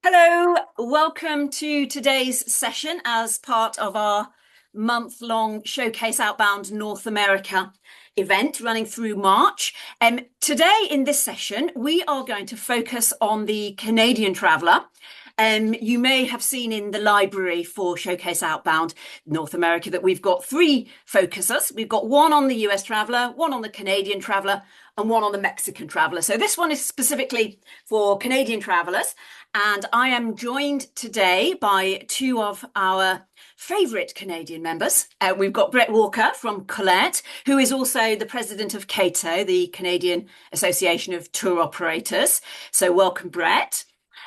Hello, welcome to today's session as part of our month-long Showcase Outbound North America event running through March. Today in this session, we are going to focus on the Canadian traveller. You may have seen in the library for Showcase Outbound North America that we've got three focuses. We've got one on the US traveller, one on the Canadian traveller, and one on the Mexican traveller. So this one is specifically for Canadian travellers. And I am joined today by two of our favourite Canadian members. We've got Brett Walker from Colette, who is also the president of CATO, the Canadian Association of Tour Operators. So welcome, Brett.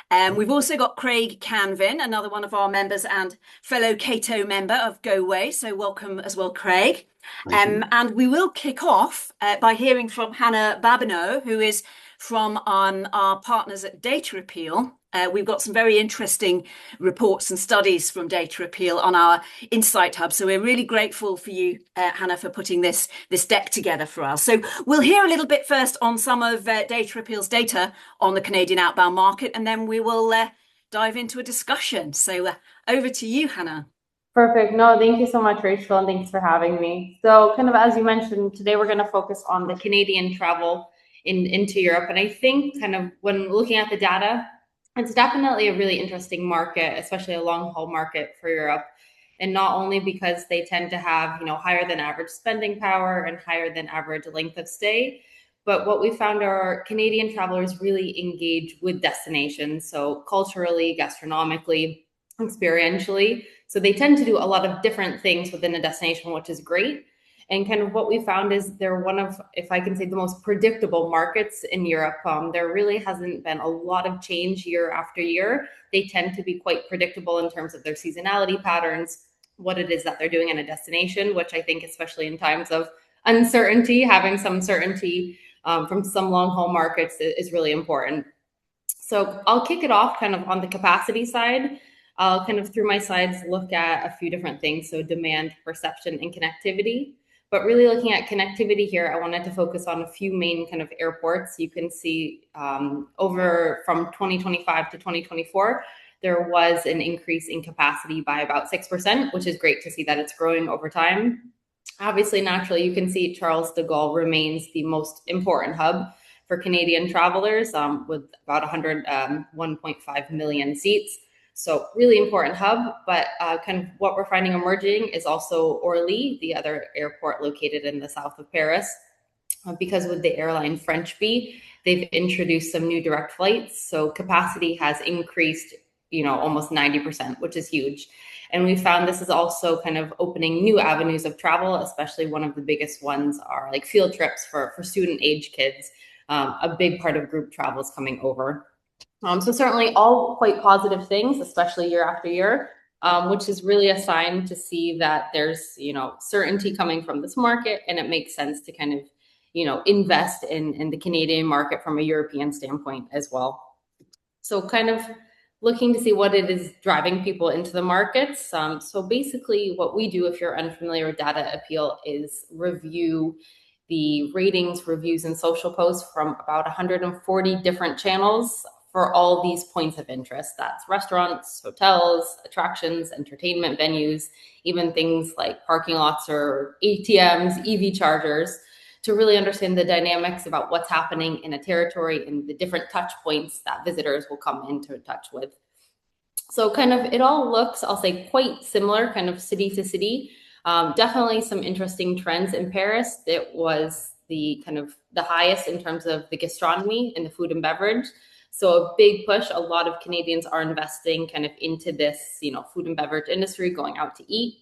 We've also got Craig Canvin, another one of our members and fellow Cato member of Go Way. So welcome as well, Craig. And we will kick off by hearing from Hannah Babineau, who is from our partners at Data Appeal. We've got some very interesting reports and studies from Data Appeal on our Insight Hub. So we're really grateful for you, Hannah, for putting this deck together for us. So we'll hear a little bit first on some of Data Appeal's data on the Canadian outbound market, and then we will dive into a discussion. So over to you, Hannah. Perfect. No, thank you so much, Rachel, and thanks for having me. So kind of as you mentioned, today we're going to focus on the Canadian travel into Europe. And I think kind of when looking at the data, it's definitely a really interesting market, especially a long haul market for Europe. And not only because they tend to have, higher than average spending power and higher than average length of stay, but what we found are Canadian travelers really engage with destinations. So culturally, gastronomically, experientially. So they tend to do a lot of different things within a destination, which is great. And kind of what we found is they're one of, if I can say, the most predictable markets in Europe. There really hasn't been a lot of change year after year. They tend to be quite predictable in terms of their seasonality patterns, what it is that they're doing in a destination, which I think, especially in times of uncertainty, having some certainty from some long haul markets is really important. So I'll kick it off kind of on the capacity side. I'll kind of through my slides look at a few different things. So demand, perception, and connectivity. But really looking at connectivity here, I wanted to focus on a few main kind of airports. You can see over from 2025 to 2024, there was an increase in capacity by about 6%, which is great to see that it's growing over time. Obviously, naturally, you can see Charles de Gaulle remains the most important hub for Canadian travelers with about 101.5 million seats. So really important hub, but kind of what we're finding emerging is also Orly, the other airport located in the south of Paris, because with the airline French Bee, they've introduced some new direct flights. So capacity has increased, almost 90%, which is huge. And we found this is also kind of opening new avenues of travel, especially one of the biggest ones are like field trips for student age kids. A big part of group travel is coming over. So certainly all quite positive things, especially year after year, which is really a sign to see that there's, certainty coming from this market, and it makes sense to kind of, invest in the Canadian market from a European standpoint as well. So kind of looking to see what it is driving people into the markets. So basically what we do, if you're unfamiliar with Data Appeal, is review the ratings, reviews, and social posts from about 140 different channels for all these points of interest. That's restaurants, hotels, attractions, entertainment venues, even things like parking lots or ATMs, EV chargers, to really understand the dynamics about what's happening in a territory and the different touch points that visitors will come into touch with. So kind of it all looks, I'll say, quite similar, kind of city to city. Definitely some interesting trends in Paris. It was the kind of the highest in terms of the gastronomy and the food and beverage. So a big push. A lot of Canadians are investing kind of into this, food and beverage industry, going out to eat.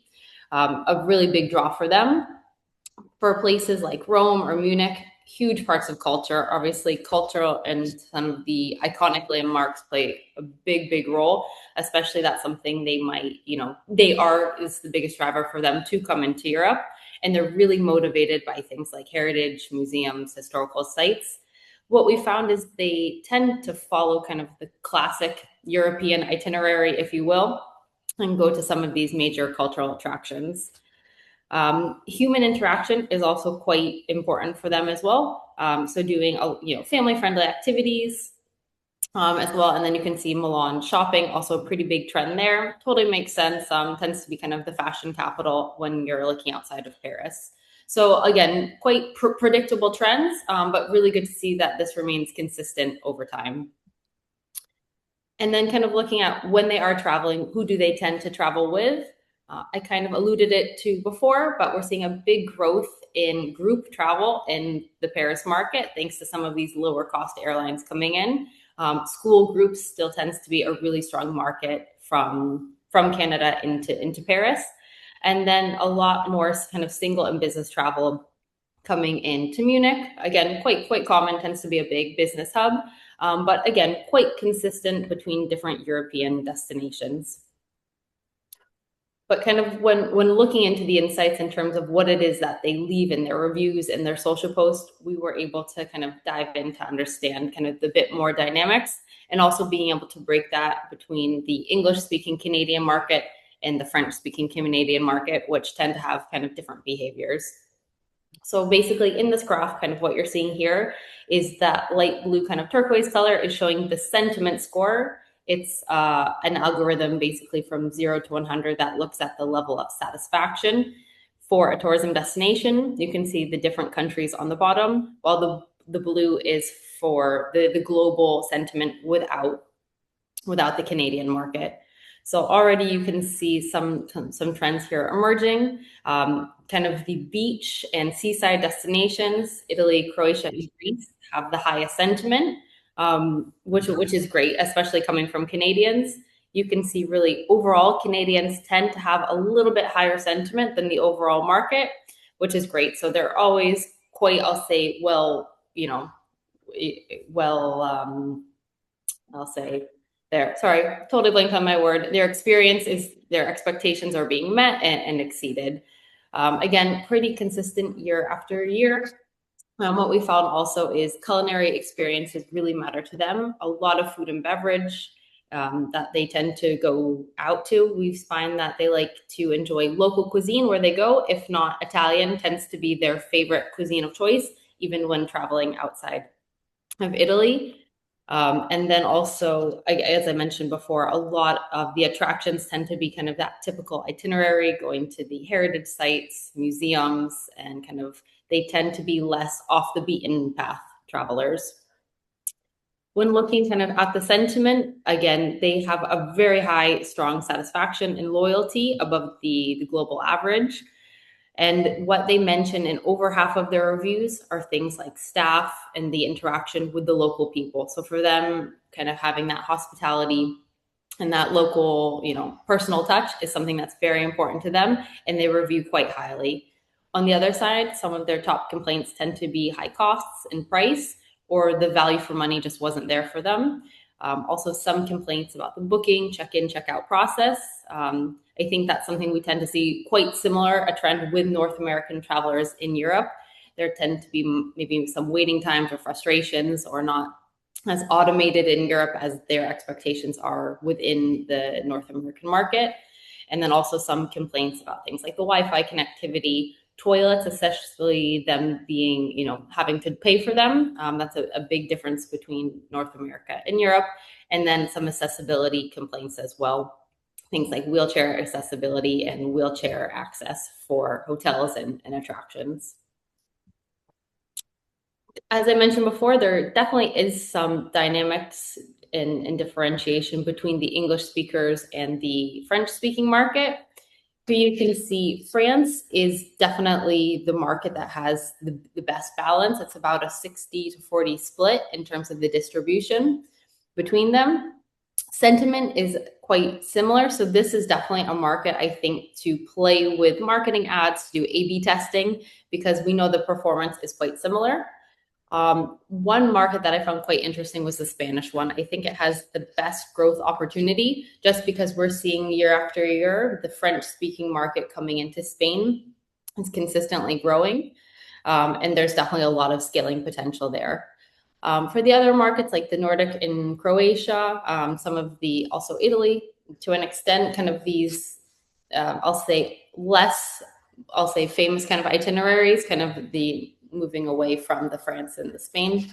A really big draw for them. For places like Rome or Munich, huge parts of culture. Obviously, cultural and some of the iconic landmarks play a big, big role, especially that's something they might, is the biggest driver for them to come into Europe. And they're really motivated by things like heritage, museums, historical sites. What we found is they tend to follow kind of the classic European itinerary, if you will, and go to some of these major cultural attractions. Human interaction is also quite important for them as well. So doing, family-friendly activities, as well. And then you can see Milan shopping, also a pretty big trend there. Totally makes sense. Tends to be kind of the fashion capital when you're looking outside of Paris. So again, quite predictable trends, but really good to see that this remains consistent over time. And then kind of looking at when they are traveling, who do they tend to travel with? I kind of alluded it to before, but we're seeing a big growth in group travel in the Paris market, thanks to some of these lower cost airlines coming in. School groups still tends to be a really strong market from Canada into Paris. And then a lot more kind of single and business travel coming into Munich. Again, quite common, tends to be a big business hub. But again, quite consistent between different European destinations. But kind of when looking into the insights in terms of what it is that they leave in their reviews and their social posts, we were able to kind of dive in to understand kind of the bit more dynamics, and also being able to break that between the English-speaking Canadian market and the French-speaking Canadian market, which tend to have kind of different behaviors. So basically in this graph, kind of what you're seeing here is that light blue kind of turquoise color is showing the sentiment score. It's an algorithm basically from 0 to 100 that looks at the level of satisfaction for a tourism destination. You can see the different countries on the bottom, while the blue is for the global sentiment without the Canadian market. So already you can see some trends here emerging. Kind of the beach and seaside destinations, Italy, Croatia, and Greece have the highest sentiment, which is great, especially coming from Canadians. You can see really overall Canadians tend to have a little bit higher sentiment than the overall market, which is great. So they're always quite, I'll say, I'll say sorry, totally blanked on my word. Their experience is their expectations are being met and exceeded. Again, pretty consistent year after year. What we found also is culinary experiences really matter to them. A lot of food and beverage that they tend to go out to. We find that they like to enjoy local cuisine where they go. If not, Italian tends to be their favorite cuisine of choice, even when traveling outside of Italy. And then also, as I mentioned before, a lot of the attractions tend to be kind of that typical itinerary, going to the heritage sites, museums, and kind of they tend to be less off the beaten path travelers. When looking kind of at the sentiment, again, they have a very high, strong satisfaction and loyalty above the global average. And what they mention in over half of their reviews are things like staff and the interaction with the local people. So for them, kind of having that hospitality and that local, personal touch is something that's very important to them, and they review quite highly. On the other side, some of their top complaints tend to be high costs and price, or the value for money just wasn't there for them. Also, some complaints about the booking, check-in, check-out process. I think that's something we tend to see quite similar, a trend with North American travelers in Europe. There tend to be maybe some waiting times or frustrations, or not as automated in Europe as their expectations are within the North American market. And then also some complaints about things like the Wi-Fi connectivity, toilets, especially them being, having to pay for them. That's a big difference between North America and Europe. And then some accessibility complaints as well. Things like wheelchair accessibility and wheelchair access for hotels and attractions. As I mentioned before, there definitely is some dynamics and differentiation between the English speakers and the French speaking market. So you can see France is definitely the market that has the best balance. It's about a 60 to 40 split in terms of the distribution between them. Sentiment is quite similar. So this is definitely a market, I think, to play with marketing ads, to do A/B testing, because we know the performance is quite similar. One market that I found quite interesting was the Spanish one. I think it has the best growth opportunity, just because we're seeing year after year the French-speaking market coming into Spain is consistently growing, and there's definitely a lot of scaling potential there. For the other markets like the Nordic and Croatia, some of the also Italy, to an extent, kind of these, I'll say famous kind of itineraries, kind of the moving away from the France and the Spain.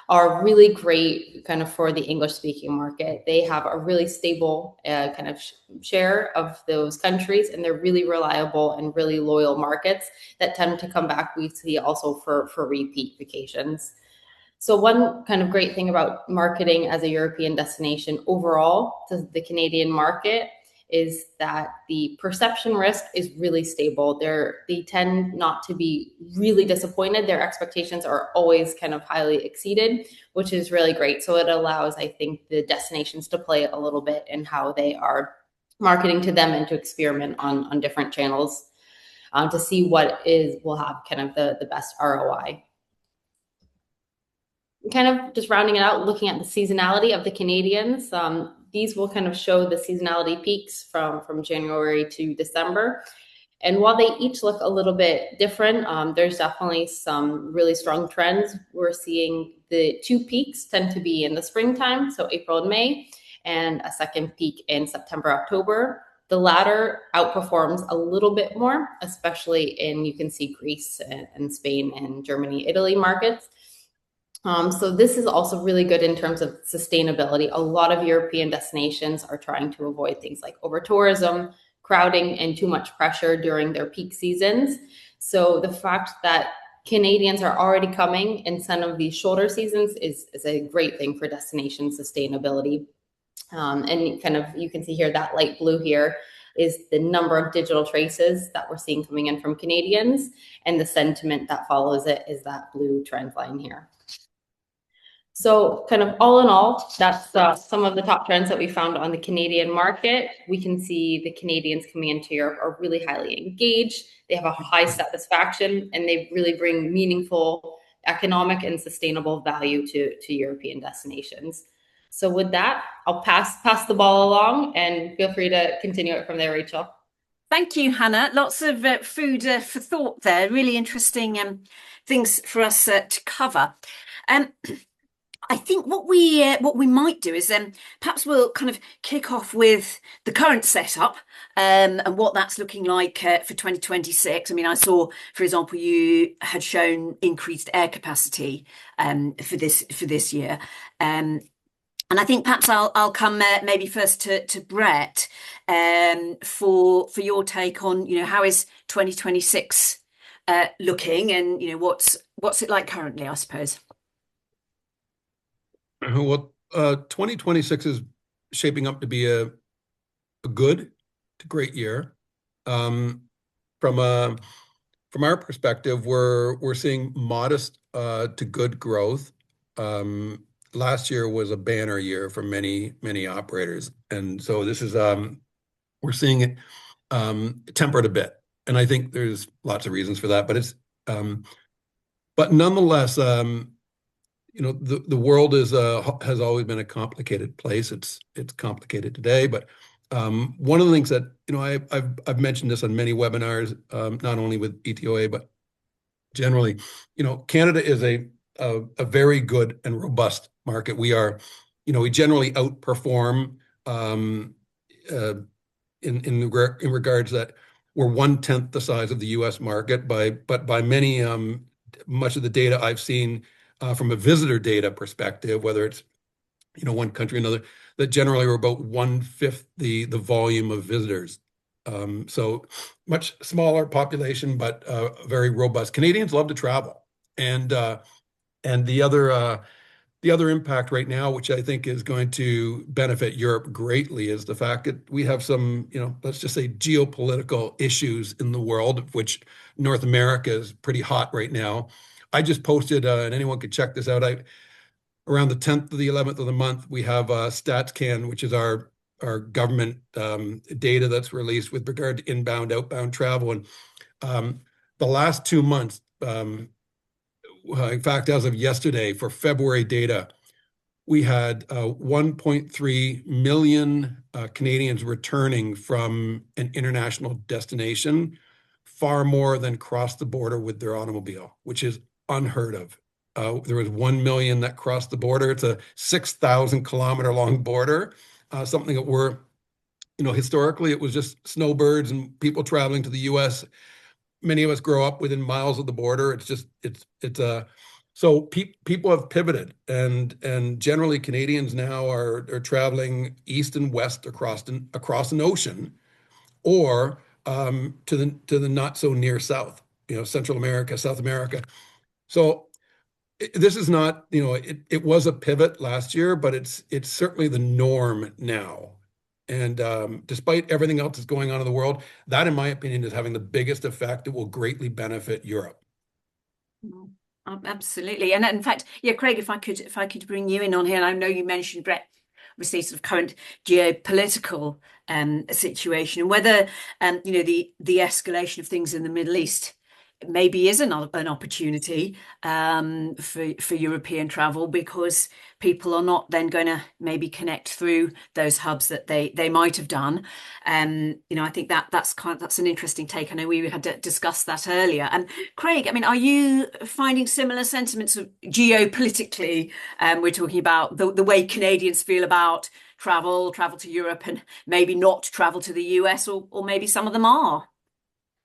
are really great kind of for the English speaking market. They have a really stable kind of share of those countries, and they're really reliable and really loyal markets that tend to come back. We see also for repeat vacations. So one kind of great thing about marketing as a European destination overall to the Canadian market is that the perception risk is really stable. They tend not to be really disappointed. Their expectations are always kind of highly exceeded, which is really great. So it allows, I think, the destinations to play a little bit in how they are marketing to them and to experiment on different channels to see will have kind of the best ROI. Kind of just rounding it out, looking at the seasonality of the Canadians. These will kind of show the seasonality peaks from January to December. And while they each look a little bit different, there's definitely some really strong trends. We're seeing the two peaks tend to be in the springtime, so April and May, and a second peak in September, October. The latter outperforms a little bit more, especially you can see Greece and Spain and Germany, Italy markets. So this is also really good in terms of sustainability. A lot of European destinations are trying to avoid things like over-tourism, crowding, and too much pressure during their peak seasons. So the fact that Canadians are already coming in some of these shorter seasons is a great thing for destination sustainability. And kind of, you can see here that light blue here is the number of digital traces that we're seeing coming in from Canadians, and the sentiment that follows it is that blue trend line here. So kind of all in all, that's some of the top trends that we found on the Canadian market. We can see the Canadians coming into Europe are really highly engaged. They have a high satisfaction, and they really bring meaningful economic and sustainable value to European destinations. So with that, I'll pass the ball along, and feel free to continue it from there, Rachel. Thank you, Hannah. Lots of food for thought there. Really interesting things for us to cover. I think what we might do is perhaps we'll kind of kick off with the current setup and what that's looking like for 2026. I mean, I saw, for example, you had shown increased air capacity for this year. And I think perhaps I'll come maybe first to Brett for your take on, how is 2026 looking, and what's it like currently, I suppose. Well, 2026 is shaping up to be a good to great year. From our perspective, we're seeing modest to good growth. Last year was a banner year for many operators, and so this is we're seeing it tempered a bit, and I think there's lots of reasons for that. But nonetheless, the world has always been a complicated place. It's complicated today, but one of the things that I've mentioned this on many webinars, not only with ETOA but generally, Canada is a very good and robust market. We generally outperform in regards that we're 1/10 the size of the U.S. market but by many much of the data I've seen from a visitor data perspective, whether it's one country or another, that generally we're about 1/5 the volume of visitors. So much smaller population, but very robust. Canadians love to travel, and the other impact right now, which I think is going to benefit Europe greatly, is the fact that we have some, let's just say, geopolitical issues in the world, of which North America is pretty hot right now. I just posted, and anyone could check this out. Around the 10th to the 11th of the month, we have StatsCan, which is our government data that's released with regard to inbound, outbound travel. And the last 2 months, in fact, as of yesterday, for February data, we had 1.3 million Canadians returning from an international destination, far more than crossed the border with their automobile, which is unheard of. There was 1 million that crossed the border. It's a 6,000-kilometer long border, something that historically it was just snowbirds and people traveling to the U.S. Many of us grow up within miles of the border. It's So people have pivoted, and generally Canadians now are traveling east and west across an ocean, or to the not so near south, Central America, South America. So this is not, it was a pivot last year, but it's certainly the norm now. And despite everything else that's going on in the world, that, in my opinion, is having the biggest effect. It will greatly benefit Europe. Absolutely. And in fact, yeah, Craig, if I could bring you in on here, and I know you mentioned, Brett, obviously sort of current geopolitical situation, and whether the escalation of things in the Middle East maybe is an opportunity for European travel, because people are not then going to maybe connect through those hubs that they might have done. I think that's an interesting take. I know we had discussed that earlier. And Craig, I mean, are you finding similar sentiments of geopolitically? We're talking about the way Canadians feel about travel to Europe, and maybe not travel to the US, or maybe some of them are.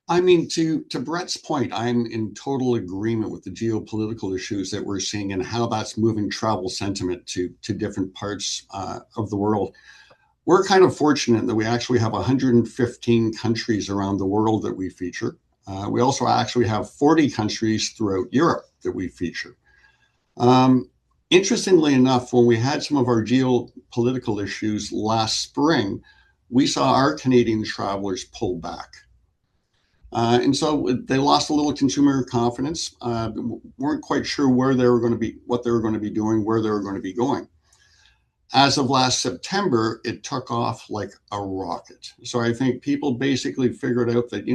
I mean, to Brett's point, I'm in total agreement with the geopolitical issues that we're seeing and how that's moving travel sentiment to different parts of the world. We're kind of fortunate that we actually have 115 countries around the world that we feature. We also actually have 40 countries throughout Europe that we feature. Interestingly enough, when we had some of our geopolitical issues last spring, we saw our Canadian travelers pull back. And so they lost a little consumer confidence, weren't quite sure where they were going to be, what they were going to be doing, where they were going to be going. As of last September, it took off like a rocket. So I think people basically figured out that,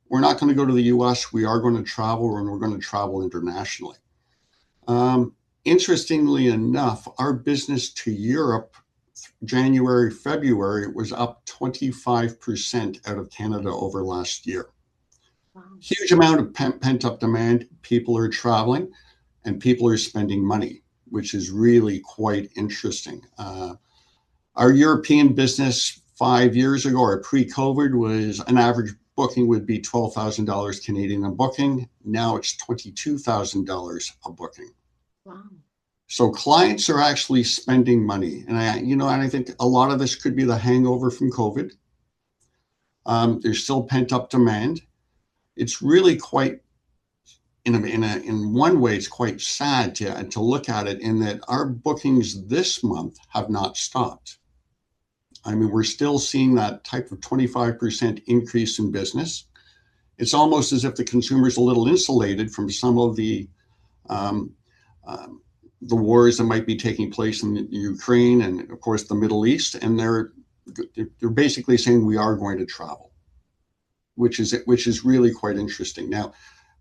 we're not going to go to the US, we are going to travel, and we're going to travel internationally. Interestingly enough, our business to Europe, January, February, was up 25% out of Canada over last year. Wow. Huge amount of pent-up demand. People are traveling and people are spending money, which is really quite interesting. Our European business 5 years ago, or pre-COVID, was an average booking would be $12,000 Canadian a booking. Now it's $22,000 a booking. Wow. So clients are actually spending money, and I think a lot of this could be the hangover from COVID. There's still pent up demand. It's really quite, in one way, it's quite sad to look at it, in that our bookings this month have not stopped. I mean, we're still seeing that type of 25% increase in business. It's almost as if the consumer's a little insulated from some of the wars that might be taking place in Ukraine and, of course, the Middle East, and they're basically saying we are going to travel, which is really quite interesting. Now,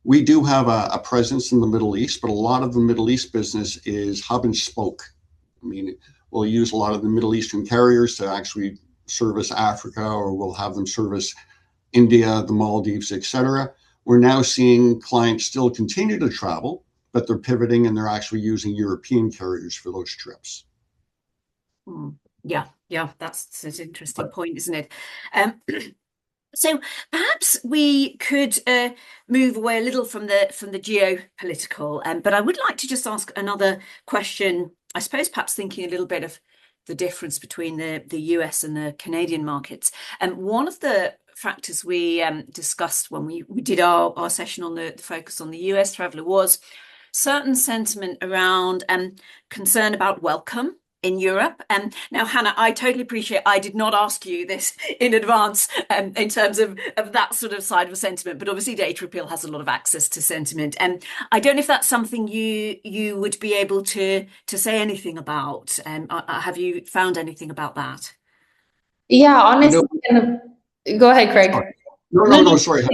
we do have a presence in the Middle East, but a lot of the Middle East business is hub and spoke. I mean, we'll use a lot of the Middle Eastern carriers to actually service Africa, or we'll have them service India, the Maldives, etc. We're now seeing clients still continue to travel, but they're pivoting and they're actually using European carriers for those trips. Yeah, that's an interesting point, isn't it? So perhaps we could move away a little from the geopolitical, but I would like to just ask another question. I suppose perhaps thinking a little bit of the difference between the US and the Canadian markets. And one of the factors we discussed when we did our session on the focus on the US traveller was certain sentiment around concern about welcome in Europe. Now, Hannah, I totally appreciate I did not ask you this in advance in terms of that sort of side of a sentiment, but obviously Data Appeal has a lot of access to sentiment. And I don't know if that's something you would be able to say anything about. Have you found anything about that? Yeah, honestly, go ahead, Craig. Sorry. No, sorry.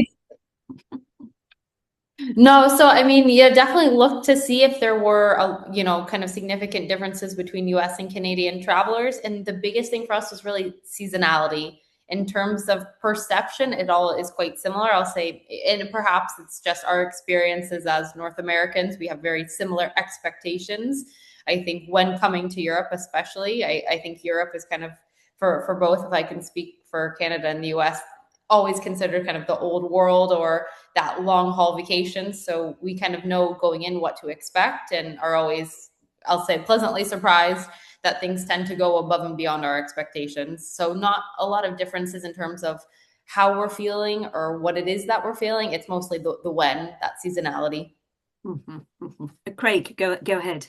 No, so I mean, definitely look to see if there were, kind of significant differences between US and Canadian travelers. And the biggest thing for us was really seasonality. In terms of perception, it all is quite similar, I'll say, and perhaps it's just our experiences as North Americans. We have very similar expectations. I think when coming to Europe, especially, I think Europe is kind of, for both, if I can speak for Canada and the US, always considered kind of the old world or that long haul vacation. So we kind of know going in what to expect and are always, I'll say, pleasantly surprised that things tend to go above and beyond our expectations. So not a lot of differences in terms of how we're feeling or what it is that we're feeling. It's mostly the when, that seasonality. Craig, go ahead.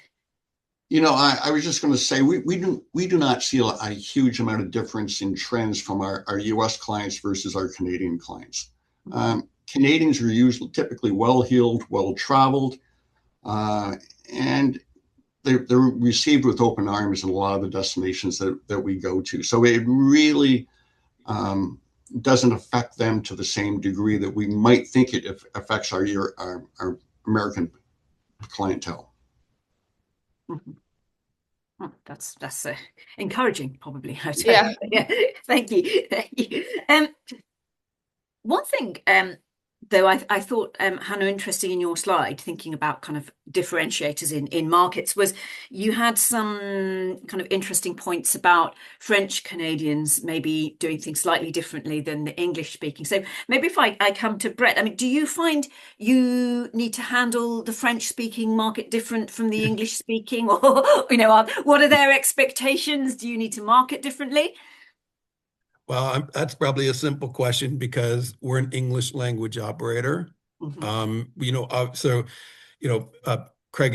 I was just going to say we do not see a huge amount of difference in trends from our U.S. clients versus our Canadian clients. Canadians are typically well-heeled, well-traveled, and they're received with open arms in a lot of the destinations that we go to. So it really doesn't affect them to the same degree that we might think it affects our American clientele. Oh, that's encouraging, probably. Yeah. Thank you. One thing, though, I thought, Hannah, interesting in your slide, thinking about kind of differentiators in markets, was you had some kind of interesting points about French Canadians maybe doing things slightly differently than the English speaking. So maybe if I come to Brett, I mean, do you find you need to handle the French speaking market different from the English speaking, or what are their expectations? Do you need to market differently? Well, that's probably a simple question because we're an English language operator. Craig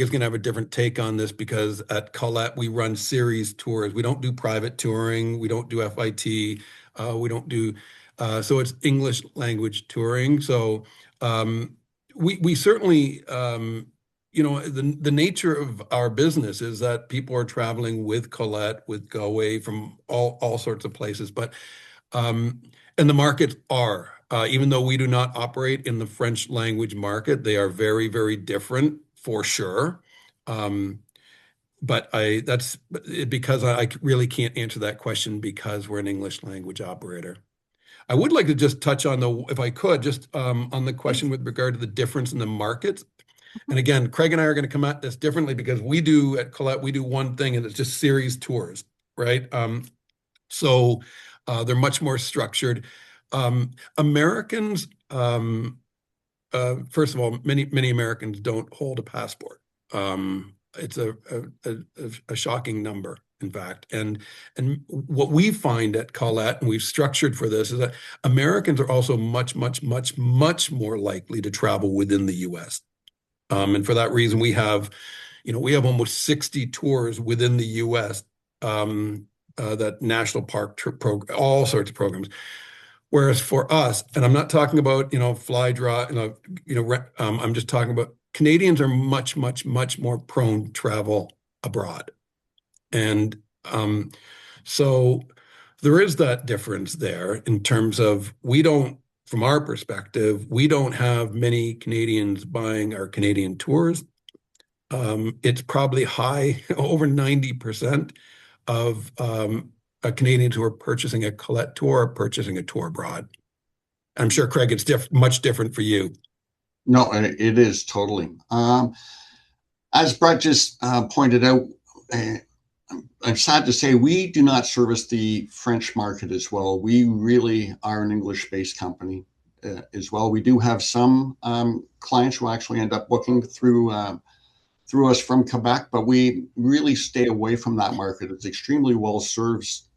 is going to have a different take on this because at Colette, we run series tours. We don't do private touring. We don't do FIT. We don't do, so it's English language touring. So we certainly, the nature of our business is that people are traveling with Colette, with Go from all sorts of places. But and the markets are, even though we do not operate in the French language market, they are very, very different for sure. But that's because I really can't answer that question because we're an English language operator. I would like to just touch on if I could, just on the question with regard to the difference in the markets. And again, Craig and I are going to come at this differently because at Colette, we do one thing and it's just series tours, right? So they're much more structured. Americans, first of all, many Americans don't hold a passport. It's a shocking number, in fact. And what we find at Colette, and we've structured for this, is that Americans are also much, much, much, much more likely to travel within the U.S. And for that reason, we have almost 60 tours within the U.S. That national park trip program, all sorts of programs. Whereas for us, and I'm not talking about fly draw, I'm just talking about Canadians are much, much, much more prone to travel abroad, and so there is that difference there in terms of from our perspective, we don't have many Canadians buying our Canadian tours. It's probably high, over 90% of Canadians who are purchasing a Colette tour are purchasing a tour abroad. I'm sure, Craig, it's much different for you. No, it is totally. As Brett just pointed out, I'm sad to say we do not service the French market as well. We really are an English-based company as well. We do have some clients who actually end up booking through us from Quebec, but we really stay away from that market. It's extremely well serviced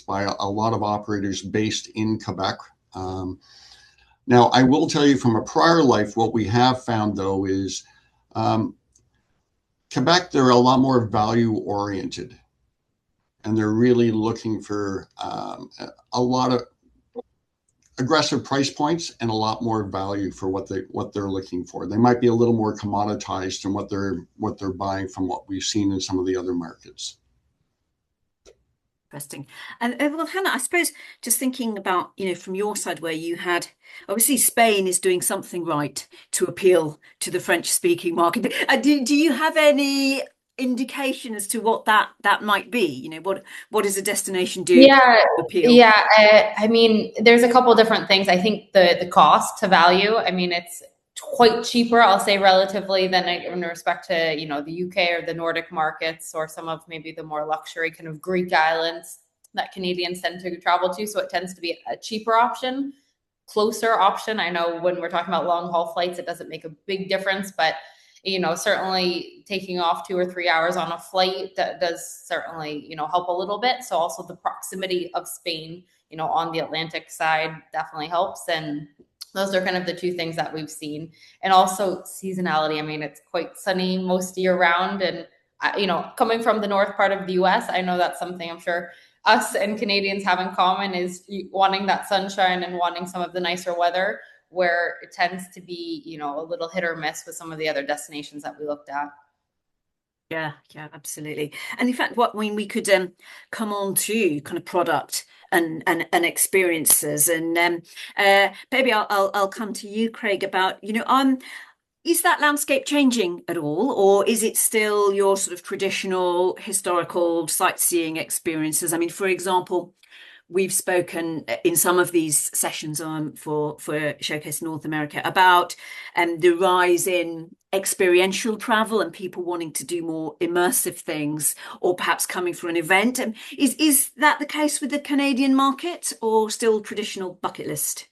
by a lot of operators based in Quebec. Now, I will tell you from a prior life, what we have found, though, is Quebec, they're a lot more value-oriented, and they're really looking for a lot of aggressive price points and a lot more value for what they're looking for. They might be a little more commoditized in what they're buying from what we've seen in some of the other markets. Interesting. And well, Hannah, I suppose just thinking about, from your side where you had, obviously Spain is doing something right to appeal to the French speaking market. Do you have any indication as to what that might be? What does a destination do to appeal? Yeah. I mean, there's a couple of different things. I think the cost to value, I mean, it's quite cheaper, I'll say, relatively than in respect to, the UK or the Nordic markets or some of maybe the more luxury kind of Greek islands that Canadians tend to travel to. So it tends to be a cheaper option closer option. I know when we're talking about long haul flights, it doesn't make a big difference, but certainly taking off 2 or 3 hours on a flight that does certainly, help a little bit. So also the proximity of Spain, on the Atlantic side definitely helps. And those are kind of the two things that we've seen. And also seasonality. I mean, it's quite sunny most year round. And, coming from the north part of the US, I know that's something I'm sure us and Canadians have in common is wanting that sunshine and wanting some of the nicer weather, where it tends to be, a little hit or miss with some of the other destinations that we looked at. Yeah, absolutely. And in fact, we could come on to kind of product and experiences, and maybe I'll come to you, Craig, about is that landscape changing at all, or is it still your sort of traditional historical sightseeing experiences? I mean, for example, we've spoken in some of these sessions for Showcase North America about the rise in experiential travel and people wanting to do more immersive things, or perhaps coming for an event. Is that the case with the Canadian market, or still traditional bucket list?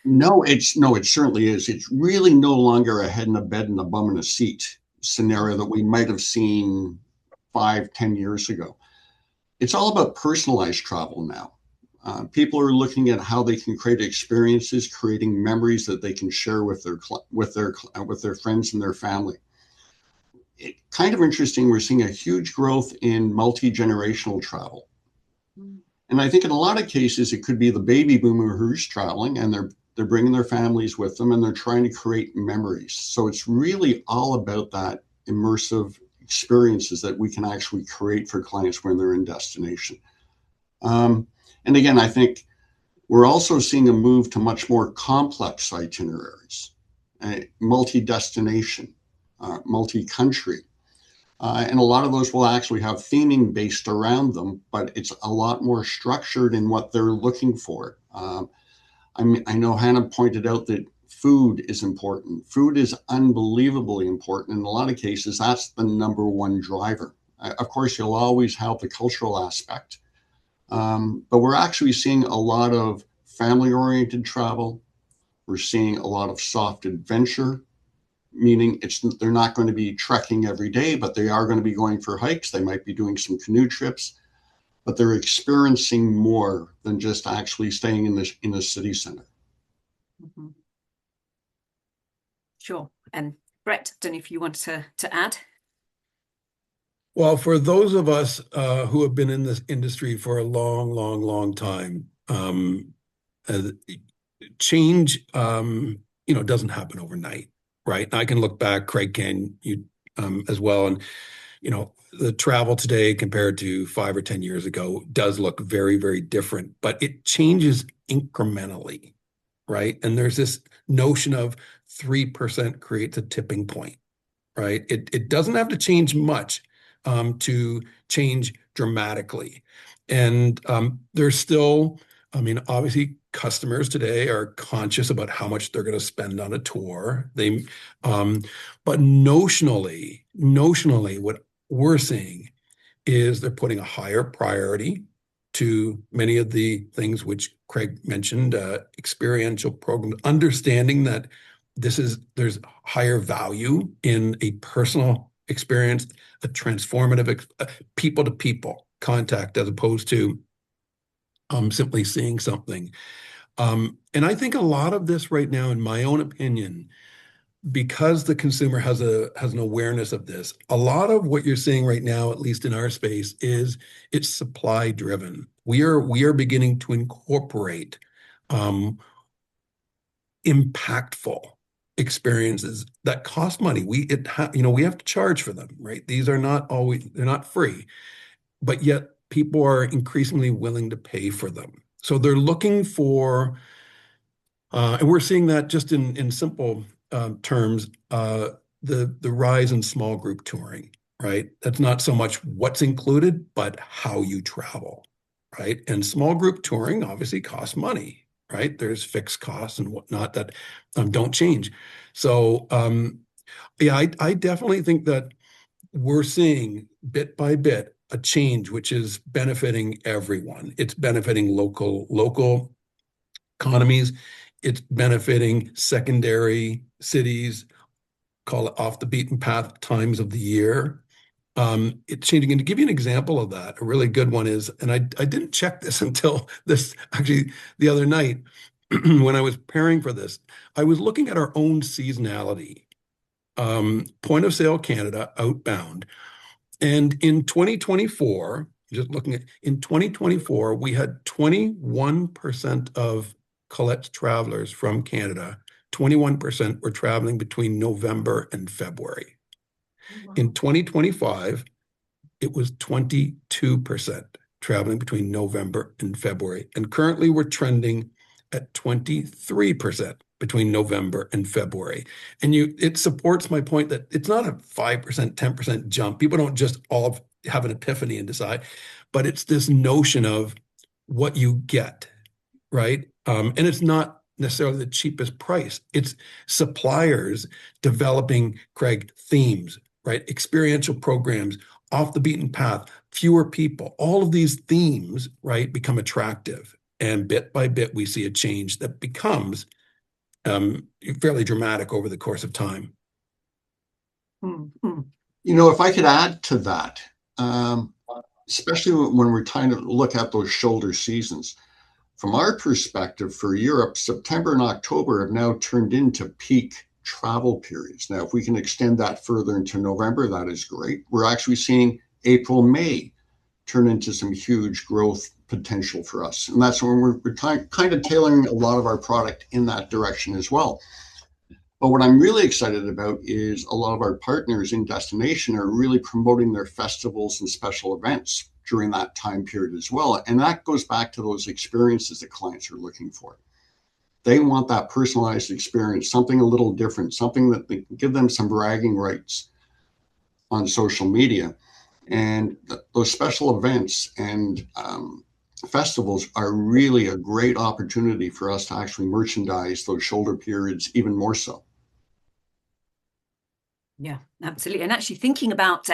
No, it certainly is. It's really no longer a head in a bed and a bum in a seat scenario that we might have seen 5, 10 years ago. It's all about personalized travel now. People are looking at how they can create experiences, creating memories that they can share with their friends and their family. It's kind of interesting. We're seeing a huge growth in multi-generational travel. And I think in a lot of cases, it could be the baby boomer who's traveling, and they're bringing their families with them, and they're trying to create memories. So it's really all about that immersive experiences that we can actually create for clients when they're in destination. And again, I think we're also seeing a move to much more complex itineraries, multi-destination, multi-country. And a lot of those will actually have theming based around them, but it's a lot more structured in what they're looking for. I know Hannah pointed out that food is important. Food is unbelievably important. In a lot of cases, that's the number one driver. Of course, you'll always have the cultural aspect, but we're actually seeing a lot of family-oriented travel. We're seeing a lot of soft adventure, meaning they're not going to be trekking every day, but they are going to be going for hikes. They might be doing some canoe trips, but they're experiencing more than just actually staying in the city center. Mm-hmm. Sure. And Brett, I don't know if you want to add. Well, for those of us who have been in this industry for a long time, change, doesn't happen overnight, right? I can look back, Craig can, you as well, and the travel today compared to 5 or 10 years ago does look very, very different, but it changes incrementally, right? And there's this notion of 3% creates a tipping point, right? It doesn't have to change much to change dramatically. And there's still, obviously customers today are conscious about how much they're going to spend on a tour. But notionally, what we're seeing is they're putting a higher priority to many of the things which Craig mentioned, experiential programs, understanding that there's higher value in a personal experience, a transformative people-to-people contact, as opposed to simply seeing something. And I think a lot of this right now, in my own opinion, because the consumer has an awareness of this, a lot of what you're seeing right now, at least in our space, is it's supply driven. We are beginning to incorporate impactful experiences that cost money. We have to charge for them, right? These are they're not free, but yet people are increasingly willing to pay for them. So they're looking for, and we're seeing that just in simple terms, the rise in small group touring, right? That's not so much what's included, but how you travel, right? And small group touring obviously costs money, right? There's fixed costs and whatnot that don't change. So I definitely think that we're seeing bit by bit a change which is benefiting everyone. It's benefiting local economies. It's benefiting secondary cities, call it off the beaten path times of the year. It's changing. And to give you an example of that, a really good one is, and I didn't check this until this actually the other night when I was preparing for this, I was looking at our own seasonality. Point of Sale Canada, Outbound. And in 2024, just looking at in 2024, we had 21% of Colette's travelers from Canada. 21% were traveling between November and February. Wow. In 2025, it was 22% traveling between November and February. And currently we're trending at 23% between November and February. And it supports my point that it's not a 5%, 10% jump. People don't just all have an epiphany and decide, but it's this notion of what you get, right? And it's not necessarily the cheapest price. It's suppliers developing, Craig, themes, right? Experiential programs, off the beaten path, fewer people. All of these themes, right, become attractive. And bit by bit, we see a change that becomes fairly dramatic over the course of time. Mm-hmm. If I could add to that, especially when we're trying to look at those shoulder seasons, from our perspective for Europe, September and October have now turned into peak travel periods. Now, if we can extend that further into November, that is great. We're actually seeing April, May turn into some huge growth potential for us. And that's when we're kind of tailoring a lot of our product in that direction as well. But what I'm really excited about is a lot of our partners in destination are really promoting their festivals and special events during that time period as well. And that goes back to those experiences that clients are looking for. They want that personalized experience, something a little different, something that they can give them some bragging rights on social media. And those special events and festivals are really a great opportunity for us to actually merchandise those shoulder periods even more so. Yeah, absolutely. And actually thinking about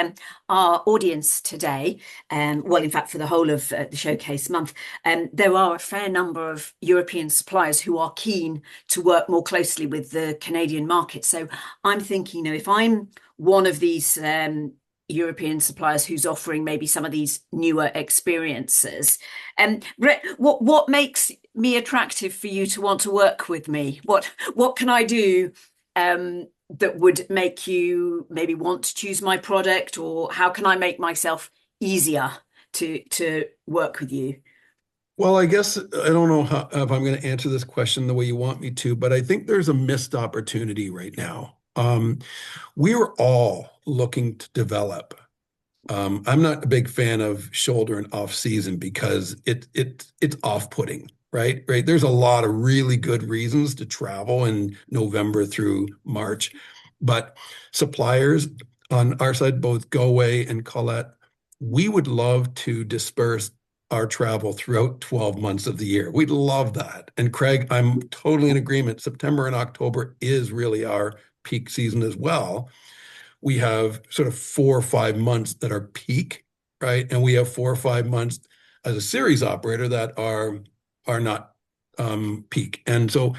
our audience today, well, in fact, for the whole of the showcase month, there are a fair number of European suppliers who are keen to work more closely with the Canadian market. So I'm thinking, if I'm one of these European suppliers who's offering maybe some of these newer experiences, Brett, what makes me attractive for you to want to work with me? What can I do that would make you maybe want to choose my product, or how can I make myself easier to work with you? Well, I guess I don't know if I'm going to answer this question the way you want me to, but I think there's a missed opportunity right now. We are all looking to develop. I'm not a big fan of shoulder and off season because it's off-putting. Right. There's a lot of really good reasons to travel in November through March, but suppliers on our side, both GoAway and Colette, we would love to disperse our travel throughout 12 months of the year. We'd love that. And Craig, I'm totally in agreement. September and October is really our peak season as well. We have sort of 4 or 5 months that are peak, right? And we have 4 or 5 months as a series operator that are not peak. And so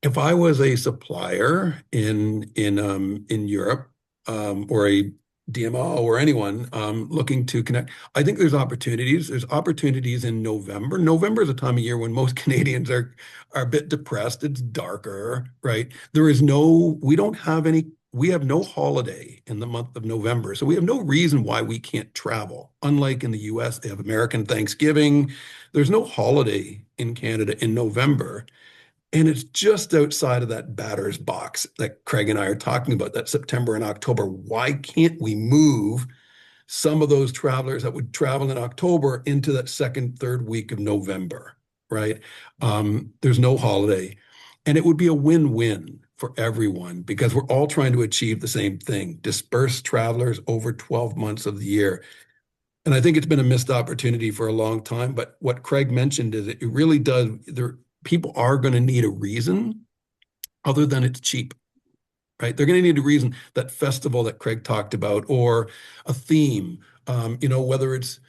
if I was a supplier in Europe or a DMO or anyone looking to connect, I think there's opportunities. There's opportunities in November. November is a time of year when most Canadians are a bit depressed. It's darker, right? We have no holiday in the month of November. So we have no reason why we can't travel. Unlike in the US, they have American Thanksgiving. There's no holiday in Canada in November. And it's just outside of that batter's box that Craig and I are talking about, that September and October. Why can't we move some of those travelers that would travel in October into that second, third week of November, right? There's no holiday. And it would be a win-win for everyone because we're all trying to achieve the same thing, disperse travelers over 12 months of the year. And I think it's been a missed opportunity for a long time. But what Craig mentioned is it really does, people are going to need a reason other than it's cheap, right? They're going to need a reason, that festival that Craig talked about, or a theme, whether it's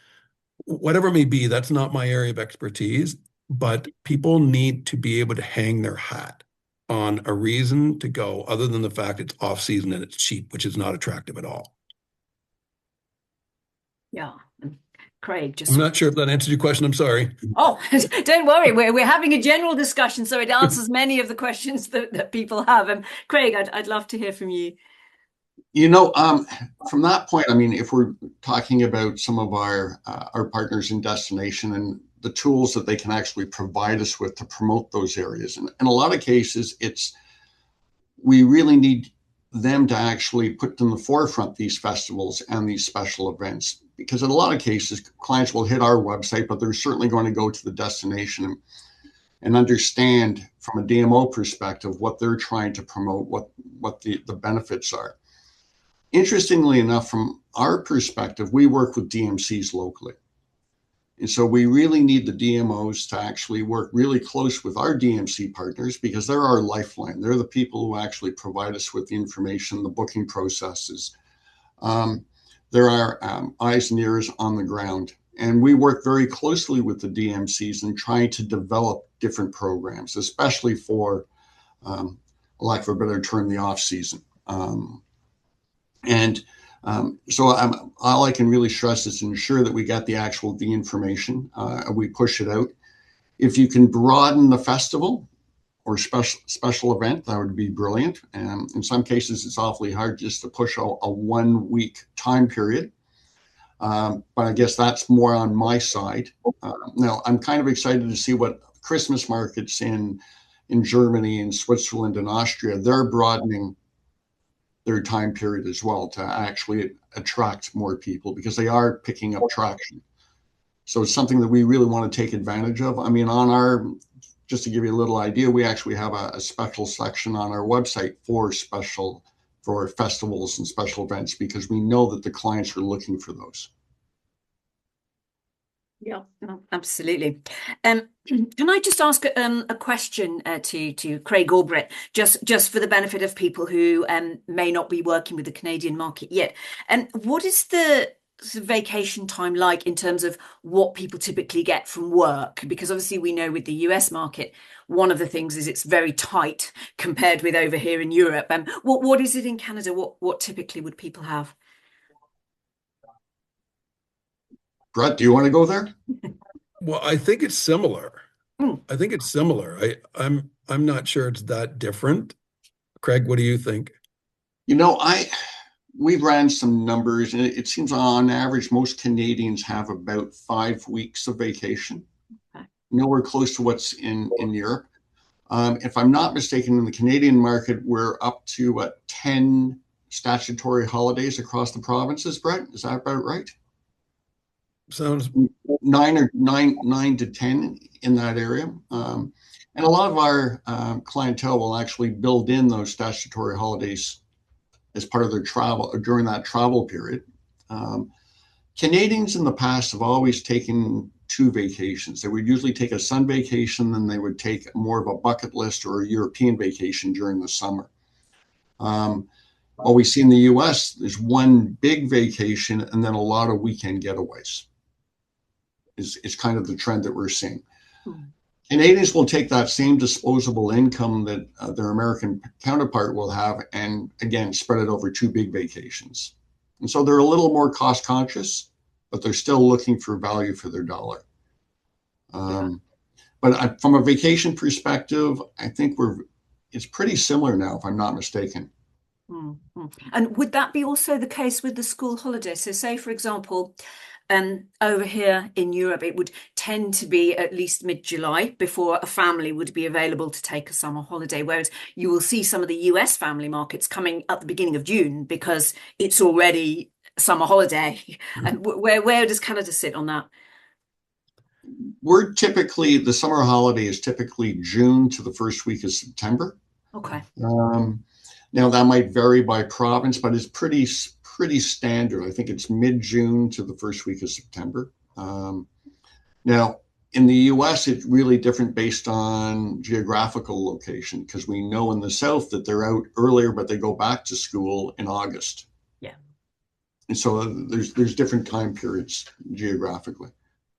whatever it may be. That's not my area of expertise. but people need to be able to hang their hat on a reason to go other than the fact it's off season and it's cheap, which is not attractive at all. Yeah. Craig, just I'm not sure if that answered your question. I'm sorry. oh, don't worry. We're having a general discussion, so it answers many of the questions that people have. And Craig, I'd love to hear from you. From that point, I mean, if we're talking about some of our partners in destination and the tools that they can actually provide us with to promote those areas, and in a lot of cases, we really need them to actually put in the forefront these festivals and these special events, because in a lot of cases, clients will hit our website, but they're certainly going to go to the destination and understand from a DMO perspective what they're trying to promote, what the benefits are. Interestingly enough, from our perspective, we work with DMCs locally. And so we really need the DMOs to actually work really close with our DMC partners, because they're our lifeline. They're the people who actually provide us with the information, the booking processes. They're our eyes and ears on the ground. And we work very closely with the DMCs in trying to develop different programs, especially for, lack of a better term, the off season. So all I can really stress is to ensure that we got the information, we push it out. If you can broaden the festival or special event, that would be brilliant. And in some cases, it's awfully hard just to push a 1 week time period. But I guess that's more on my side. Now, I'm kind of excited to see what Christmas markets in Germany and Switzerland and Austria, they're broadening their time period as well to actually attract more people, because they are picking up traction. So it's something that we really want to take advantage of. I mean, just to give you a little idea, we actually have a special section on our website for festivals and special events, because we know that the clients are looking for those. Yeah, absolutely. Can I just ask a question to Craig Albright, just for the benefit of people who may not be working with the Canadian market yet? And what is the vacation time like in terms of what people typically get from work? Because obviously we know with the US market, one of the things is it's very tight compared with over here in Europe. And what is it in Canada? What typically would people have? Brett, do you want to go there? Well, I think it's similar. Mm. I think it's similar. I'm not sure it's that different. Craig, what do you think? We ran some numbers, and it seems on average most Canadians have about 5 weeks of vacation. Okay. Nowhere close to what's in Europe. If I'm not mistaken, in the Canadian market, we're up to 10 statutory holidays across the provinces. Brett, is that about right? Sounds 9 to 10 in that area. And a lot of our clientele will actually build in those statutory holidays as part of their travel during that travel period. Canadians in the past have always taken 2 vacations. They would usually take a sun vacation, then they would take more of a bucket list or a European vacation during the summer. What we see in the US, there's one big vacation and then a lot of weekend getaways. Is kind of the trend that we're seeing. Mm. Canadians will take that same disposable income that their American counterpart will have and, again, spread it over 2 big vacations. And so they're a little more cost conscious, but they're still looking for value for their dollar. But from a vacation perspective, I think it's pretty similar now, if I'm not mistaken. Mm-hmm. And would that be also the case with the school holidays? So say, for example, over here in Europe, it would tend to be at least mid-July before a family would be available to take a summer holiday, whereas you will see some of the US family markets coming at the beginning of June because it's already summer holiday. And where does Canada sit on that? The summer holiday is typically June to the first week of September. Okay. Now that might vary by province, but it's pretty standard. I think it's mid-June to the first week of September. Now, in the US, it's really different based on geographical location, because we know in the South that they're out earlier, but they go back to school in August. Yeah. And so there's different time periods geographically.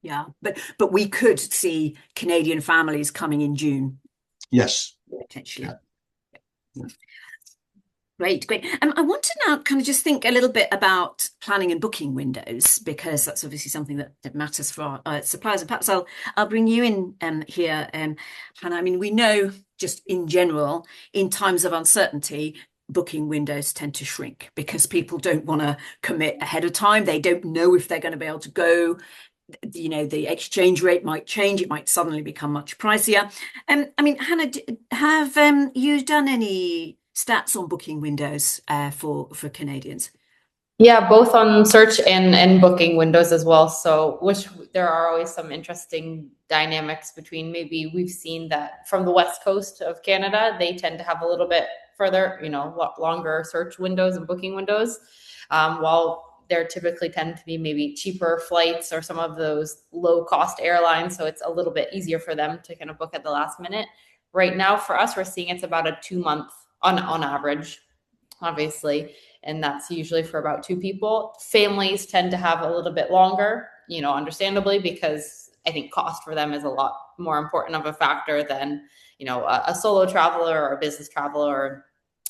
Yeah, but we could see Canadian families coming in June Yes. potentially. Yeah. Great, great. I want to now kind of just think a little bit about planning and booking windows, because that's obviously something that matters for our suppliers. And perhaps I'll bring you in here, Hannah. I mean, we know just in general, in times of uncertainty, booking windows tend to shrink because people don't want to commit ahead of time. They don't know if they're going to be able to go. You know, the exchange rate might change. It might suddenly become much pricier. I mean, Hannah, have you done any stats on booking windows for Canadians? Yeah, both on search and booking windows as well. So, which there are always some interesting dynamics between. Maybe we've seen that from the west coast of Canada, they tend to have a little bit further, longer search windows and booking windows, while there typically tend to be maybe cheaper flights or some of those low cost airlines. So it's a little bit easier for them to kind of book at the last minute. Right now, for us, we're seeing it's about a 2 month on average, obviously. And that's usually for about 2 people. Families tend to have a little bit longer, understandably, because I think cost for them is a lot more important of a factor than, a solo traveler or a business traveler or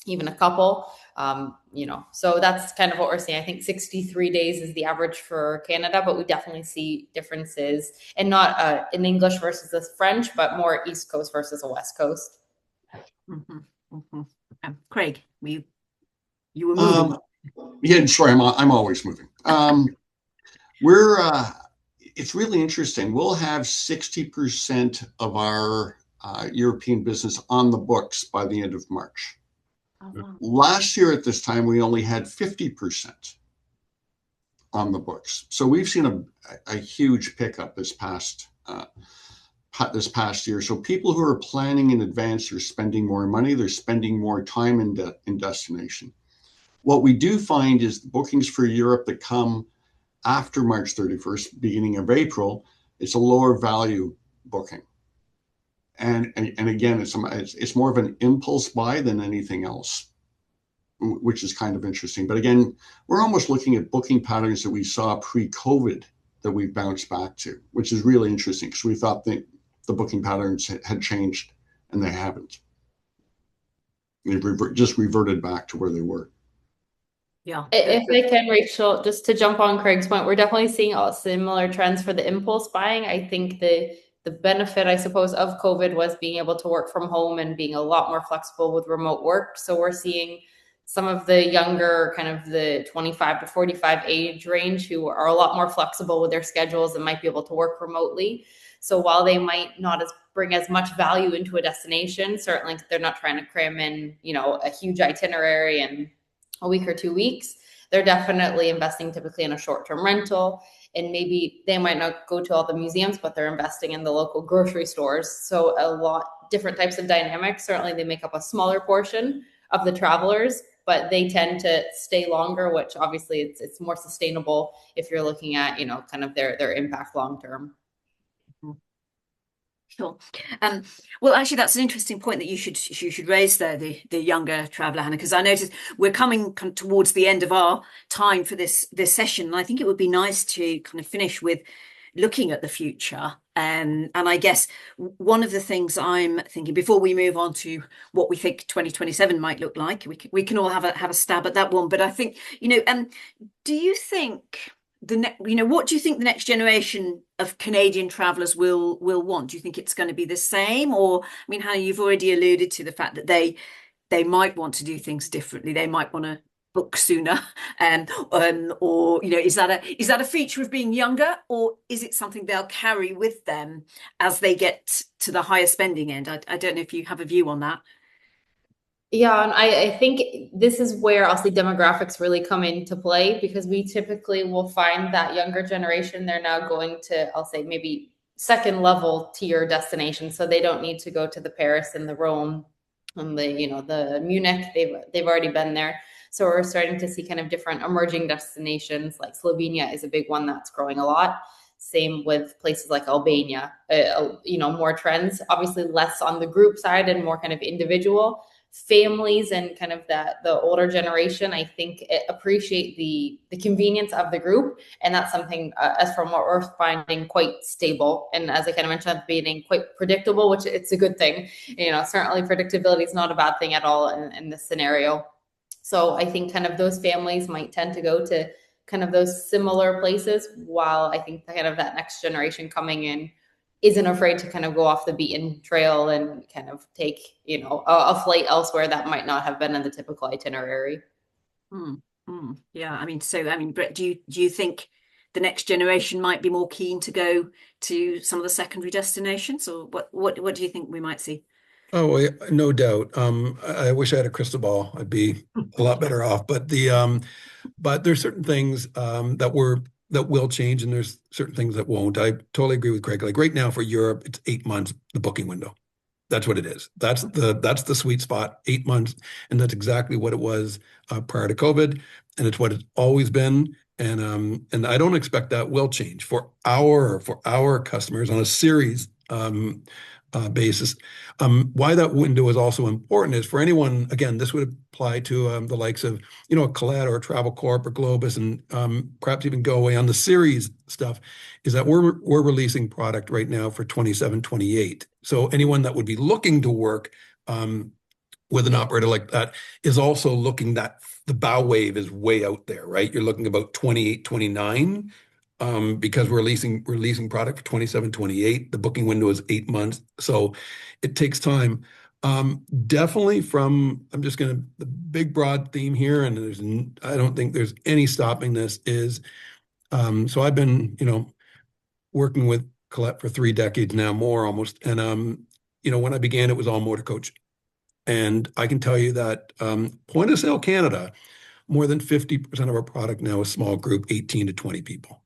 even a couple. So that's kind of what we're seeing. I think 63 days is the average for Canada, but we definitely see differences, and not in English versus the French, but more East Coast versus the West Coast. Mm-hmm. Mm-hmm. Craig, you were moving. Yeah, sorry, I'm always moving. It's really interesting. We'll have 60% of our European business on the books by the end of March. Oh, wow. Last year at this time, we only had 50% on the books. So we've seen a huge pickup this past year. So people who are planning in advance are spending more money. They're spending more time in destination. What we do find is the bookings for Europe that come after March 31st, beginning of April, it's a lower value booking. And again, it's more of an impulse buy than anything else, which is kind of interesting. But again, we're almost looking at booking patterns that we saw pre-COVID that we've bounced back to, which is really interesting because we thought the booking patterns had changed, and they haven't. They've just reverted back to where they were. Yeah. If I can, Rachel, just to jump on Craig's point, we're definitely seeing all similar trends for the impulse buying. I think the benefit, I suppose, of COVID was being able to work from home and being a lot more flexible with remote work. So we're seeing some of the younger, kind of the 25 to 45 age range, who are a lot more flexible with their schedules and might be able to work remotely. So while they might not bring as much value into a destination, certainly they're not trying to cram in, a huge itinerary and a week or 2 weeks. They're definitely investing typically in a short-term rental, and maybe they might not go to all the museums, but they're investing in the local grocery stores. So a lot different types of dynamics. Certainly they make up a smaller portion of the travelers, but they tend to stay longer, which obviously it's more sustainable if you're looking at, kind of their impact long-term. Sure. Well, actually, that's an interesting point that you should raise there, the younger traveller, Hannah, because I noticed we're coming towards the end of our time for this session, and I think it would be nice to kind of finish with looking at the future. And I guess one of the things I'm thinking before we move on to what we think 2027 might look like, we can all have a stab at that one. But I think, do you think what do you think the next generation of Canadian travellers will want? Do you think it's going to be the same? Or, I mean, Hannah, you've already alluded to the fact that they might want to do things differently. They might want to book sooner. Or, is that a feature of being younger, or is it something they'll carry with them as they get to the higher spending end? I don't know if you have a view on that. Yeah, and I think this is where obviously demographics really come into play, because we typically will find that younger generation, they're now going to, I'll say, maybe second level tier destinations. So they don't need to go to the Paris and the Rome and the Munich. They've already been there. So we're starting to see kind of different emerging destinations, like Slovenia is a big one that's growing a lot. Same with places like Albania, more trends, obviously less on the group side and more kind of individual. families and kind of the older generation, I think, appreciate the convenience of the group, and that's something as from what we're finding quite stable, and as I kind of mentioned at the beginning, quite predictable, which it's a good thing. Certainly predictability is not a bad thing at all in this scenario. So I think kind of those families might tend to go to kind of those similar places, while I think kind of that next generation coming in isn't afraid to kind of go off the beaten trail and kind of take, a flight elsewhere that might not have been in the typical itinerary. Yeah, I mean, Brett, do you think the next generation might be more keen to go to some of the secondary destinations, or what do you think we might see? Oh, yeah, no doubt. I wish I had a crystal ball. I'd be a lot better off. But there's certain things that will change, and there's certain things that won't. I totally agree with Craig. Like right now for Europe, it's 8 months, the booking window. That's what it is. That's the sweet spot, 8 months, and that's exactly what it was prior to COVID, and it's what it's always been. And I don't expect that will change for our customers on a series basis. Why that window is also important is for anyone, again, this would apply to the likes of, a Colette or a Travel Corp or Globus, and perhaps even Go Away on the series stuff, is that we're releasing product right now for 27, 28. So anyone that would be looking to work with an operator like that is also looking that the bow wave is way out there, right? You're looking about 28, 29. Because we're releasing product for 27, 28. The booking window is 8 months. So it takes time. Definitely the big broad theme here, and I don't think there's any stopping this, is, so I've been, working with Colette for 3 decades now, more almost. And, when I began, it was all motor coach. And I can tell you that point of sale Canada, more than 50% of our product now is small group, 18 to 20 people.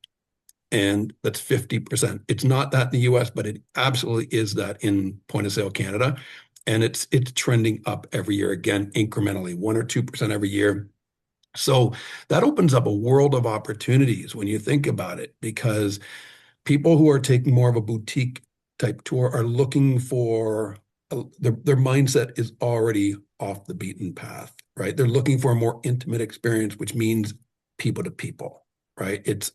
And that's 50%. It's not that in the US, but it absolutely is that in point of sale Canada. And it's trending up every year, again, incrementally, 1 or 2% every year. So that opens up a world of opportunities when you think about it, because people who are taking more of a boutique type tour are looking for their mindset is already off the beaten path, right? They're looking for a more intimate experience, which means people to people, right? It's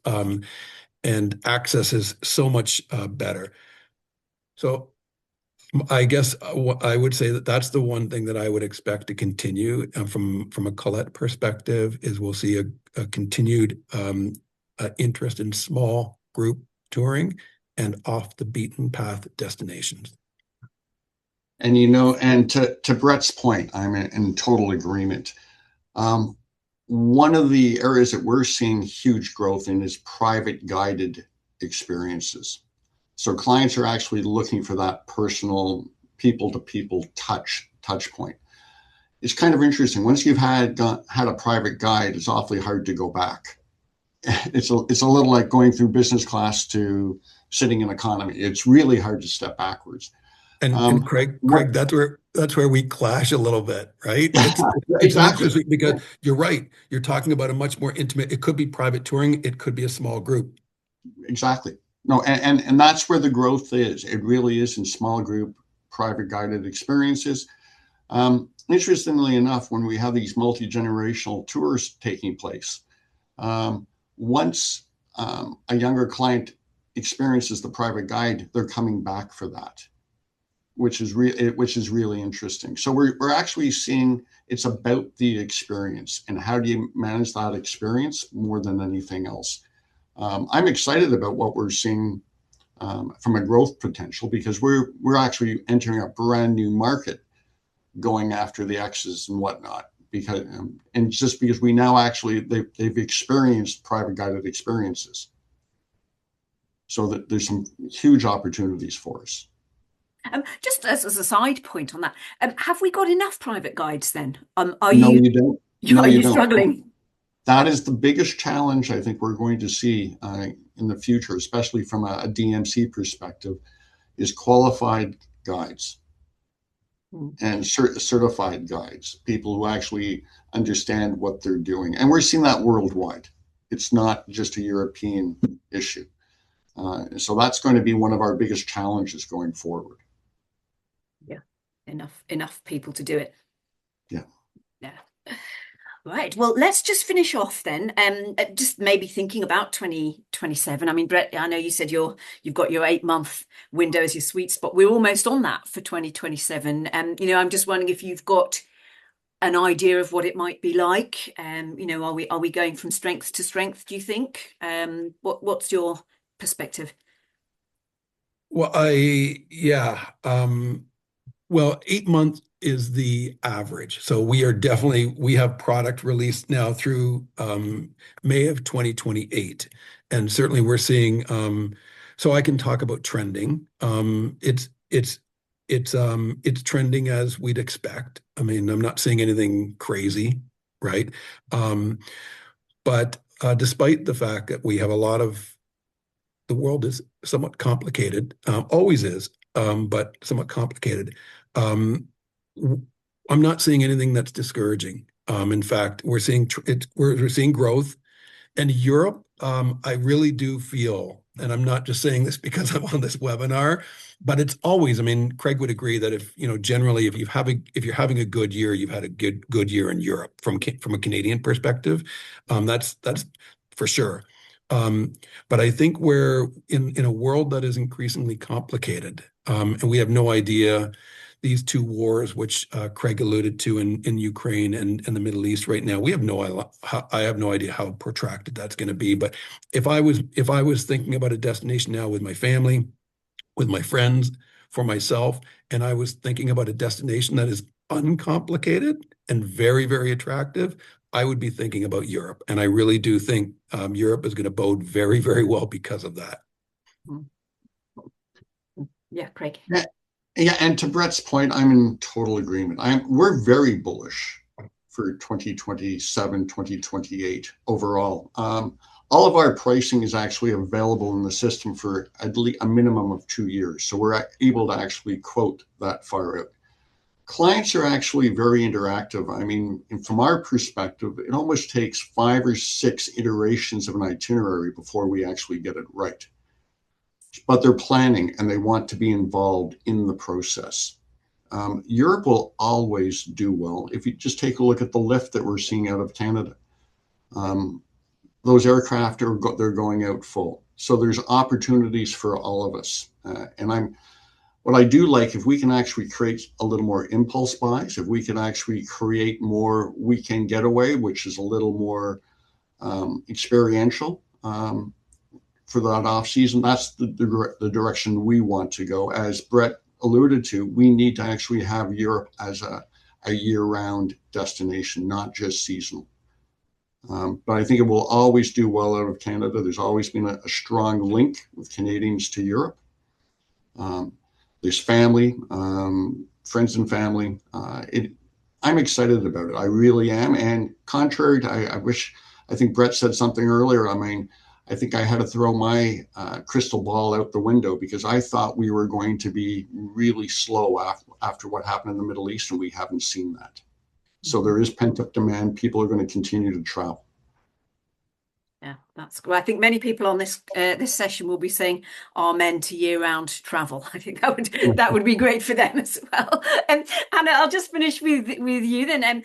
and access is so much better. So I guess I would say that that's the one thing that I would expect to continue from a Colette perspective, is we'll see a continued interest in small group touring and off the beaten path destinations. And and to Brett's point, I'm in total agreement. One of the areas that we're seeing huge growth in is private guided experiences. So clients are actually looking for that personal people-to-people touch point. It's kind of interesting. Once you've had a private guide, it's awfully hard to go back. It's a little like going through business class to sitting in economy. It's really hard to step backwards. And Craig, that's where we clash a little bit, right? It's exactly. Interesting because you're right. You're talking about a much more intimate. It could be private touring. It could be a small group. Exactly. No, and that's where the growth is. It really is in small group, private guided experiences. Interestingly enough, when we have these multi-generational tours taking place, once a younger client experiences the private guide, they're coming back for that, which is really interesting. So we're actually seeing it's about the experience and how do you manage that experience more than anything else. I'm excited about what we're seeing from a growth potential, because we're actually entering a brand new market, going after the X's and whatnot, because we now actually they've experienced private guided experiences, so that there's some huge opportunities for us. Just as a side point on that, have we got enough private guides then? No, you don't. Are you struggling? That is the biggest challenge I think we're going to see in the future, especially from a DMC perspective, is qualified guides and certified guides, people who actually understand what they're doing. And we're seeing that worldwide. It's not just a European issue. So that's going to be one of our biggest challenges going forward. Yeah, enough people to do it. Yeah. Yeah. Right. Well, let's just finish off then. Just maybe thinking about 2027. I mean, Brett, I know you said you've got your 8 month window as your sweet spot. We're almost on that for 2027. I'm just wondering if you've got an idea of what it might be like. Are we going from strength to strength, do you think? What's your perspective? Well, yeah. Well, 8 months is the average. So we have product released now through May of 2028. And certainly we're seeing, so I can talk about trending. It's trending as we'd expect. I mean, I'm not seeing anything crazy, right? Um, but despite the fact that we have a lot of the world is somewhat complicated, always is, but somewhat complicated. Um, I'm not seeing anything that's discouraging. In fact, we're seeing growth. And Europe, I really do feel, and I'm not just saying this because I'm on this webinar, but it's always, I mean, Craig would agree that generally if you're having a good year, you've had a good year in Europe from a Canadian perspective. That's for sure. Um, but I think we're in a world that is increasingly complicated, and we have no idea these two wars, which Craig alluded to in Ukraine and the Middle East right now. I have no idea how protracted that's going to be. But if I was thinking about a destination now with my family, with my friends, for myself, and I was thinking about a destination that is uncomplicated and very, very attractive, I would be thinking about Europe. And I really do think Europe is going to bode very, very well because of that. Yeah, Craig. Yeah, and to Brett's point, I'm in total agreement. We're very bullish for 2027, 2028 overall. All of our pricing is actually available in the system for at least a minimum of 2 years. So we're able to actually quote that far out. Clients are actually very interactive. I mean, from our perspective, it almost takes 5 or 6 iterations of an itinerary before we actually get it right. But they're planning and they want to be involved in the process. Europe will always do well. If you just take a look at the lift that we're seeing out of Canada, those aircraft they're going out full. So there's opportunities for all of us. What I do like, if we can actually create a little more impulse buys, if we can actually create more weekend getaway, which is a little more experiential for that off season, that's the direction we want to go. As Brett alluded to, we need to actually have Europe as a year-round destination, not just seasonal. But I think it will always do well out of Canada. There's always been a strong link with Canadians to Europe. There's family, friends and family. I'm excited about it. I really am. And contrary to, I think Brett said something earlier. I mean, I think I had to throw my crystal ball out the window because I thought we were going to be really slow after what happened in the Middle East, and we haven't seen that. So there is pent-up demand. People are going to continue to travel. Yeah, that's good. I think many people on this session will be saying amen to year-round travel. I think that would be great for them as well. And Anna, I'll just finish with you then.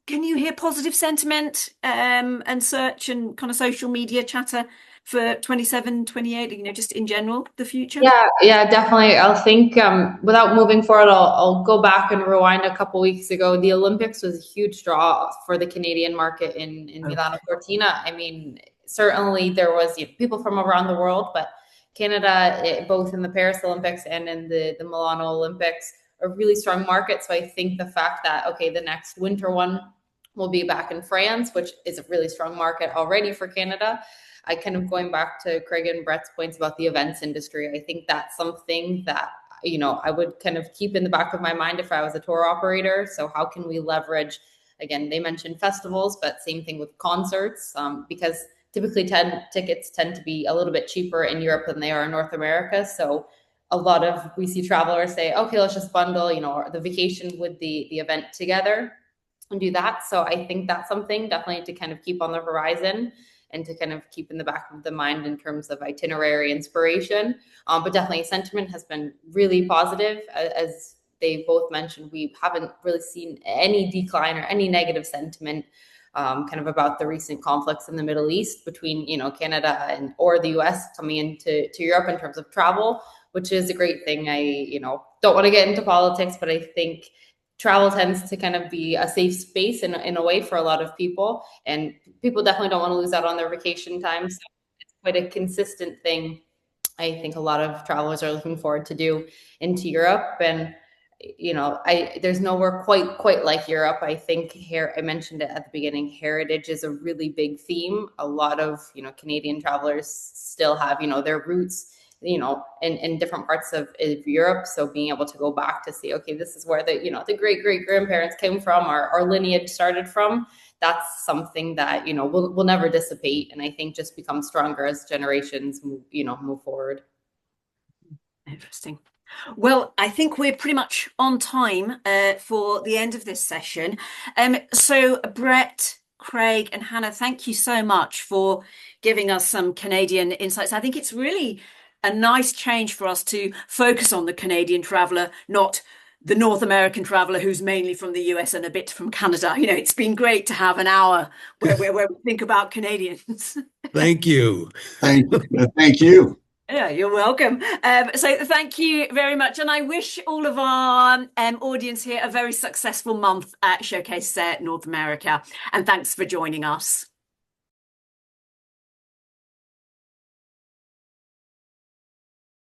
Can you hear positive sentiment and search and kind of social media chatter for 27, 28, just in general, the future? Yeah, definitely. I'll think without moving forward, I'll go back and rewind a couple weeks ago. The Olympics was a huge draw for the Canadian market in Milano Cortina. I mean, certainly there was people from around the world, but Canada, both in the Paris Olympics and in the Milano Olympics, a really strong market. So I think the fact that, the next winter one will be back in France, which is a really strong market already for Canada. I kind of going back to Craig and Brett's points about the events industry. I think that's something that, I would kind of keep in the back of my mind if I was a tour operator. So how can we leverage, again, they mentioned festivals, but same thing with concerts, because typically tickets tend to be a little bit cheaper in Europe than they are in North America. So we see travelers say, okay, let's just bundle, the vacation with the event together and do that. So I think that's something definitely to kind of keep on the horizon and to kind of keep in the back of the mind in terms of itinerary inspiration. But definitely sentiment has been really positive as they both mentioned, we haven't really seen any decline or any negative sentiment kind of about the recent conflicts in the Middle East between, Canada or the US coming into Europe in terms of travel, which is a great thing. I, don't want to get into politics, but I think travel tends to kind of be a safe space in a way for a lot of people, and people definitely don't want to lose out on their vacation time. So it's quite a consistent thing I think a lot of travelers are looking forward to do into Europe. And there's nowhere quite like Europe. I think here, I mentioned it at the beginning, heritage is a really big theme. A lot of Canadian travelers still have their roots in different parts of Europe. So being able to go back to see, okay, this is where the great grandparents came from, our lineage started from. That's something that will never dissipate, and I think just become stronger as generations move forward. Interesting. Well, I think we're pretty much on time for the end of this session. So Brett, Craig, and Hannah, thank you so much for giving us some Canadian insights. I think it's really a nice change for us to focus on the Canadian traveller, not the North American traveller who's mainly from the US and a bit from Canada. It's been great to have an hour where we think about Canadians. Thank you. Thank you. Yeah, you're welcome. So thank you very much. And I wish all of our audience here a very successful month at Showcase North America. And thanks for joining us.